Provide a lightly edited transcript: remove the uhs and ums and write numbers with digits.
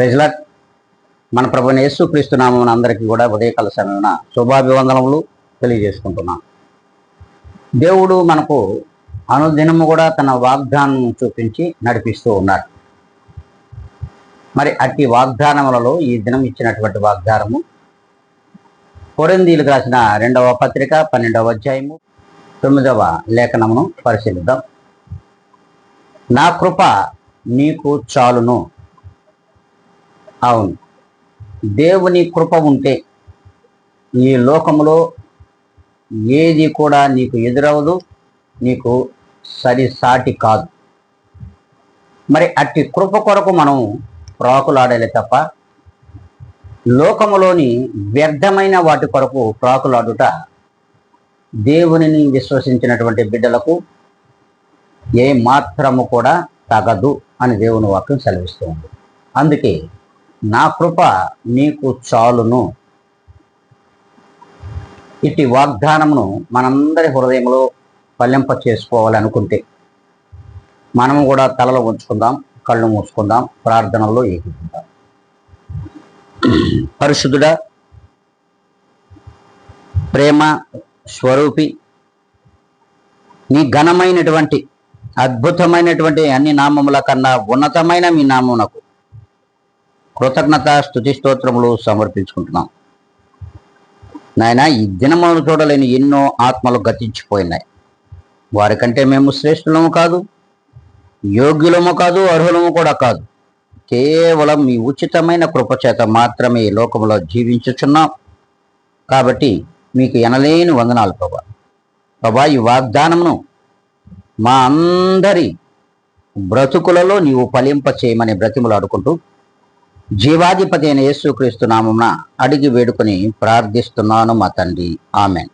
ప్రైజ్లార్డ్. మన ప్రభువైన యేసుక్రీస్తు నామమున అందరికీ కూడా ఉదయకాల సమయమున శుభాభివందనములు తెలియజేసుకుంటున్నాం. దేవుడు మనకు అనుదినము కూడా తన వాగ్దానం చూపించి నడిపిస్తూ ఉన్నాడు. మరి అట్టి వాగ్దానములలో ఈ దినం ఇచ్చినటువంటి వాగ్దానము కొరింథీయులకు రాసిన 2వ పత్రిక 12వ అధ్యాయము 9వ లేఖనమును పరిశీలిద్దాం. నా కృప నీకు చాలును. అవును, దేవుని కృప ఉంటే ఈ లోకములో ఏది కూడా నీకు ఎదురవదు, నీకు సరిసాటి కాదు. మరి అట్టి కృప కొరకు మనం ప్రాకులాడాలి తప్ప లోకములోని వ్యర్థమైన వాటి కొరకు ప్రాకులాడుట దేవునిని విశ్వసించినటువంటి బిడ్డలకు ఏ మాత్రము కూడా తగదు అని దేవుని వాక్యం సెలవిస్తుంది. అందుకే నా కృప నీకు చాలును. ఇట్టి వాగ్దానమును మనందరి హృదయంలో ఫలింప చేసుకోవాలనుకుంటే మనము కూడా తలలో ఉంచుకుందాం, కళ్ళు మూసుకుందాం, ప్రార్థనలో ఏకీకుందాం. పరిశుద్ధుడా, ప్రేమ స్వరూపి, నీ ఘనమైనటువంటి అద్భుతమైనటువంటి అన్ని నామముల కన్నా ఉన్నతమైన మీ నామమునకు కృతజ్ఞత స్తుతి స్తోత్రములు సమర్పించుకుంటున్నాం. నాయన, ఈ దినములను చూడలేని ఎన్నో ఆత్మలు గతించిపోయినాయి. వారికంటే మేము శ్రేష్ఠులము కాదు, యోగ్యులము కాదు, అర్హులము కూడా కాదు. కేవలం మీ ఉచితమైన కృపచేత మాత్రమే ఈ లోకంలో జీవించుచున్నాం. కాబట్టి మీకు ఎనలేని వందనాలు ప్రభా. ప్రభా, ఈ వాగ్దానమును మా అందరి బ్రతుకులలో నీవు ఫలింప చేయమని బ్రతిమలాడుకుంటూ జీవాధిపతి అయిన యేసుక్రీస్తు నామమున అడిగి వేడుకొని ప్రార్థిస్తున్నాను మా తండ్రి. ఆమెన్.